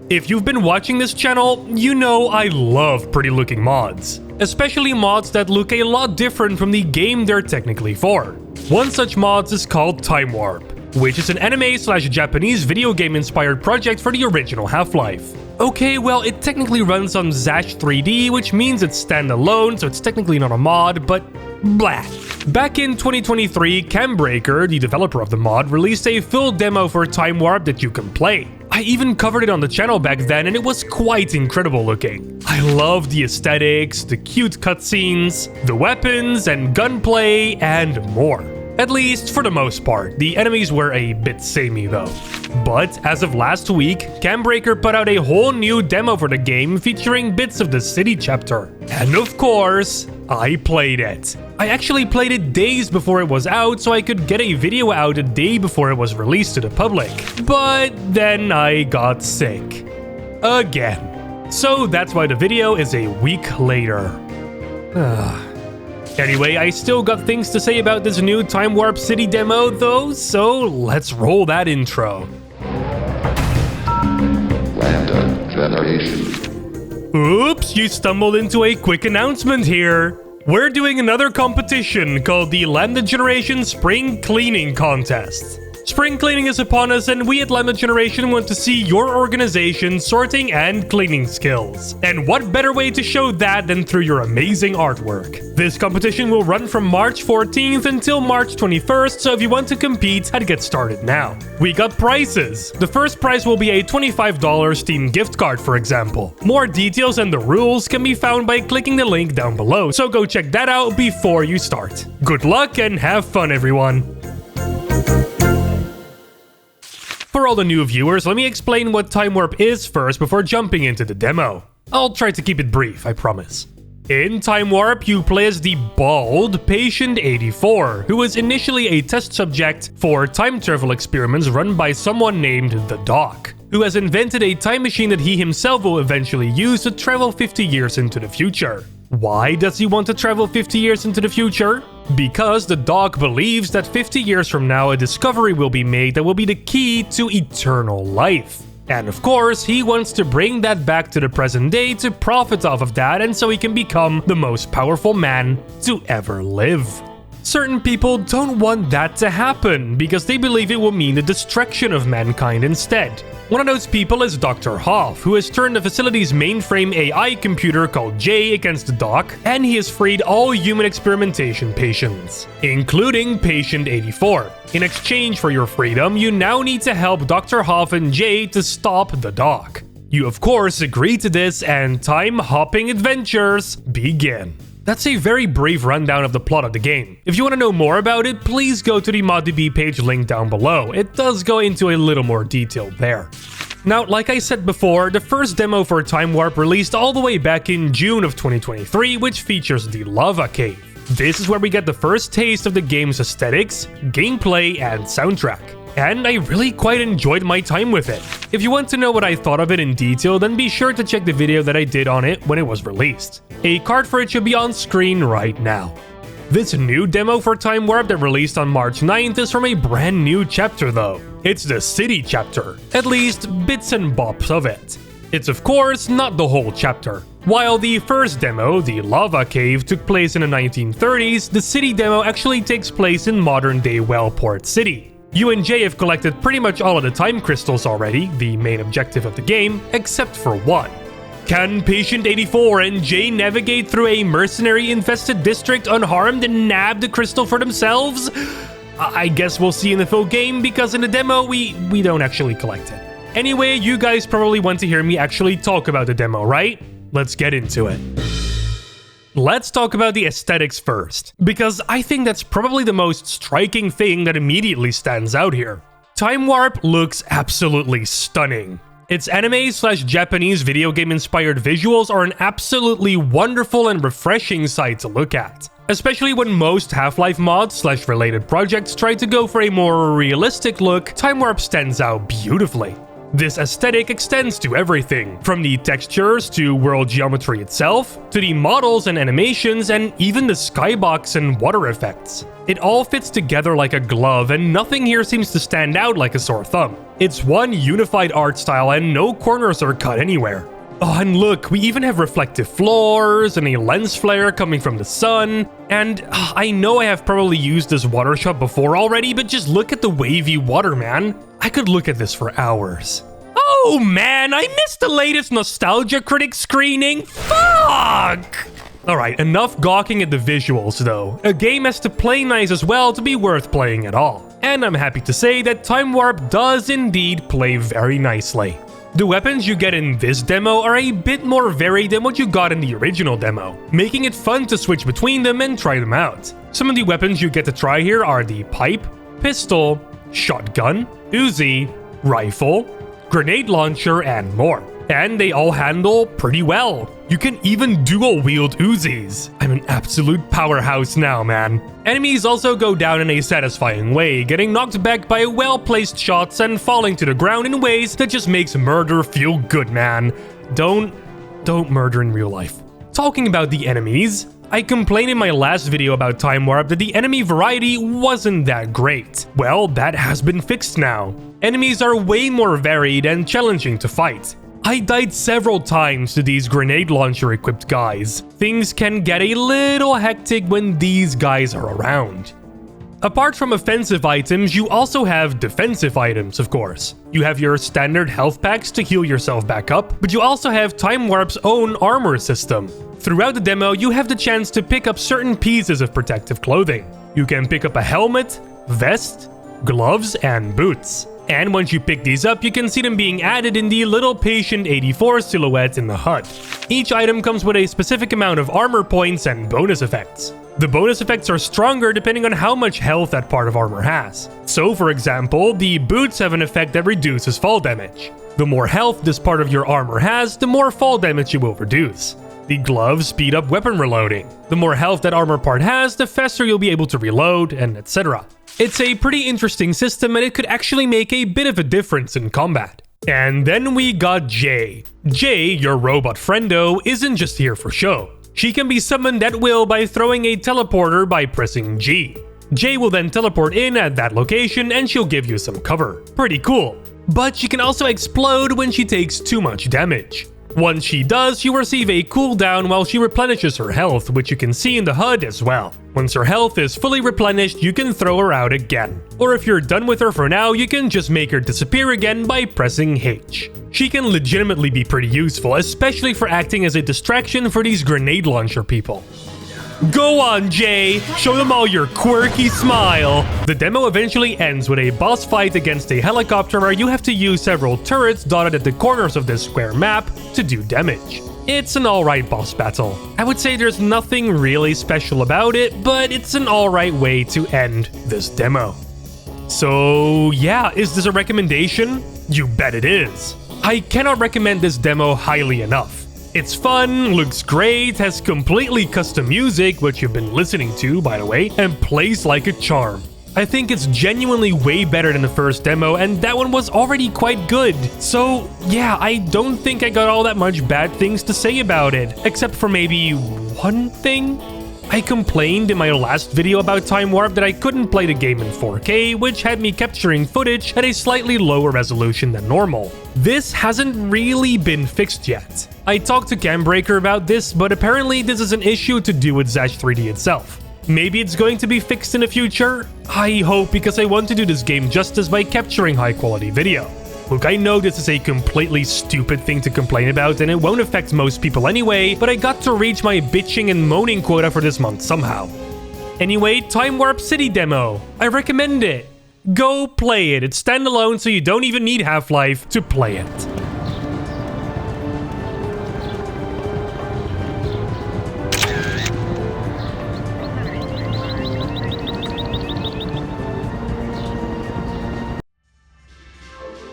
If you've been watching this channel, you know I love pretty looking mods, especially mods that look a lot different from the game they're technically for. One such mod is called TimeWarp, which is an anime/Japanese video game inspired project for the original Half-Life. Okay, well, it technically runs on Zash 3D, which means it's standalone, so it's technically not a mod, but blah. Back in 2023, Cambreaker, the developer of the mod, released a full demo for TimeWarp that you can play. I even covered it on the channel back then, and it was quite incredible looking. I loved the aesthetics, the cute cutscenes, the weapons and gunplay, and more. At least for the most part. The enemies were a bit samey though. But as of last week, Cambreaker put out a whole new demo for the game featuring bits of the city chapter. And of course, I played it. I actually played it days before it was out so I could get a video out a day before it was released to the public. But then I got sick. Again. So that's why the video is a week later. Anyway, I still got things to say about this new TimeWarp City demo though, so let's roll that intro. LambdaGeneration. Oops, you stumbled into a quick announcement here. We're doing another competition called the LambdaGeneration Spring Cleaning Contest. Spring cleaning is upon us, and we at LambdaGeneration want to see your organization's sorting and cleaning skills. And what better way to show that than through your amazing artwork? This competition will run from March 14th until March 21st, so if you want to compete, I'd get started now. We got prizes. The first prize will be a $25 Steam gift card, for example. More details and the rules can be found by clicking the link down below, so go check that out before you start. Good luck and have fun, everyone! For all the new viewers, let me explain what TimeWarp is first before jumping into the demo. I'll try to keep it brief, I promise. In TimeWarp, you play as the bald Patient 84, who was initially a test subject for time travel experiments run by someone named the Doc, who has invented a time machine that he himself will eventually use to travel 50 years into the future. Why does he want to travel 50 years into the future? Because the Doc believes that 50 years from now a discovery will be made that will be the key to eternal life. And of course, he wants to bring that back to the present day to profit off of that, and so he can become the most powerful man to ever live. Certain people don't want that to happen because they believe it will mean the destruction of mankind instead. One of those people is Dr. Hoff, who has turned the facility's mainframe AI computer called Jay against the Doc, and he has freed all human experimentation patients, including Patient 84. In exchange for your freedom, you now need to help Dr. Hoff and Jay to stop the Doc. You of course agree to this, and time-hopping adventures begin. That's a very brief rundown of the plot of the game. If you want to know more about it, please go to the ModDB page linked down below. It does go into a little more detail there. Now, like I said before, the first demo for TimeWarp released all the way back in June of 2023, which features the Lava Cave. This is where we get the first taste of the game's aesthetics, gameplay, and soundtrack. And I really quite enjoyed my time with it. If you want to know what I thought of it in detail, then be sure to check the video that I did on it when it was released. A card for it should be on screen right now. This new demo for TimeWarp that released on March 9th is from a brand new chapter though. It's the city chapter, at least bits and bops of it. It's of course not the whole chapter. While the first demo, the Lava Cave, took place in the 1930s, the city demo actually takes place in modern-day Wellport City. You and Jay have collected pretty much all of the time crystals already, the main objective of the game, except for one. Can Patient 84 and Jay navigate through a mercenary-infested district unharmed and nab the crystal for themselves? I guess we'll see in the full game, because in the demo we don't actually collect it. Anyway, you guys probably want to hear me actually talk about the demo, right? Let's get into it. Let's talk about the aesthetics first, because I think that's probably the most striking thing that immediately stands out here. TimeWarp looks absolutely stunning. Its anime/Japanese video game inspired visuals are an absolutely wonderful and refreshing sight to look at. Especially when most Half-Life mods/related projects try to go for a more realistic look, TimeWarp stands out beautifully. This aesthetic extends to everything, from the textures to world geometry itself, to the models and animations, and even the skybox and water effects. It all fits together like a glove, and nothing here seems to stand out like a sore thumb. It's one unified art style and no corners are cut anywhere. Oh, and look, we even have reflective floors and a lens flare coming from the sun. And I know I have probably used this water shot before already, but just look at the wavy water, man. I could look at this for hours. Oh man, I missed the latest Nostalgia Critic screening. Fuck! Alright, enough gawking at the visuals though. A game has to play nice as well to be worth playing at all. And I'm happy to say that TimeWarp does indeed play very nicely. The weapons you get in this demo are a bit more varied than what you got in the original demo, making it fun to switch between them and try them out. Some of the weapons you get to try here are the pipe, pistol, shotgun, Uzi, rifle, grenade launcher, and more. And they all handle pretty well. You can even dual wield Uzis. I'm an absolute powerhouse now, man. Enemies also go down in a satisfying way, getting knocked back by well-placed shots and falling to the ground in ways that just makes murder feel good, man. Don't murder in real life. Talking about the enemies, I complained in my last video about TimeWarp that the enemy variety wasn't that great. Well, that has been fixed now. Enemies are way more varied and challenging to fight. I died several times to these grenade launcher equipped guys. Things can get a little hectic when these guys are around. Apart from offensive items, you also have defensive items, of course. You have your standard health packs to heal yourself back up, but you also have TimeWarp's own armor system. Throughout the demo, you have the chance to pick up certain pieces of protective clothing. You can pick up a helmet, vest, gloves, and boots. And once you pick these up, you can see them being added in the little Patient 84 silhouette in the HUD. Each item comes with a specific amount of armor points and bonus effects. The bonus effects are stronger depending on how much health that part of armor has. So for example, the boots have an effect that reduces fall damage. The more health this part of your armor has, the more fall damage you will reduce. The gloves speed up weapon reloading. The more health that armor part has, the faster you'll be able to reload, and etc. It's a pretty interesting system and it could actually make a bit of a difference in combat. And then we got Jay. Jay, your robot friendo, isn't just here for show. She can be summoned at will by throwing a teleporter by pressing G. Jay will then teleport in at that location and she'll give you some cover. Pretty cool. But she can also explode when she takes too much damage. Once she does, you receive a cooldown while she replenishes her health, which you can see in the HUD as well. Once her health is fully replenished, you can throw her out again. Or if you're done with her for now, you can just make her disappear again by pressing H. She can legitimately be pretty useful, especially for acting as a distraction for these grenade launcher people. Go on, Jay! Show them all your quirky smile! The demo eventually ends with a boss fight against a helicopter where you have to use several turrets dotted at the corners of this square map to do damage. It's an alright boss battle. I would say there's nothing really special about it, but it's an alright way to end this demo. So yeah, is this a recommendation? You bet it is! I cannot recommend this demo highly enough. It's fun, looks great, has completely custom music, which you've been listening to, by the way, and plays like a charm. I think it's genuinely way better than the first demo, and that one was already quite good. So yeah, I don't think I got all that much bad things to say about it, except for maybe one thing? I complained in my last video about TimeWarp that I couldn't play the game in 4K, which had me capturing footage at a slightly lower resolution than normal. This hasn't really been fixed yet. I talked to Cambreaker about this, but apparently this is an issue to do with Zash 3D itself. Maybe it's going to be fixed in the future? I hope, because I want to do this game justice by capturing high quality video. Look, I know this is a completely stupid thing to complain about and it won't affect most people anyway, but I got to reach my bitching and moaning quota for this month somehow. Anyway, TimeWarp City demo. I recommend it. Go play it. It's standalone, so you don't even need Half-Life to play it.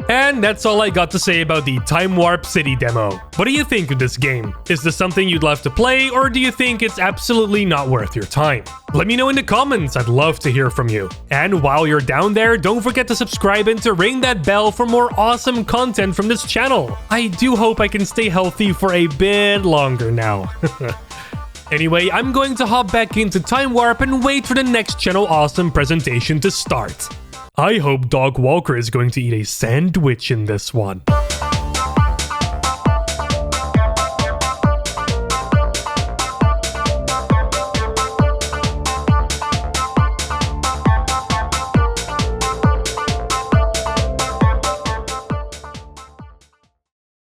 And And that's all I got to say about the TimeWarp City demo. What do you think of this game? Is this something you'd love to play, or do you think it's absolutely not worth your time? Let me know in the comments, I'd love to hear from you. And while you're down there, don't forget to subscribe and to ring that bell for more awesome content from this channel. I do hope I can stay healthy for a bit longer now. Anyway, I'm going to hop back into TimeWarp and wait for the next channel awesome presentation to start. I hope Dog Walker is going to eat a sandwich in this one.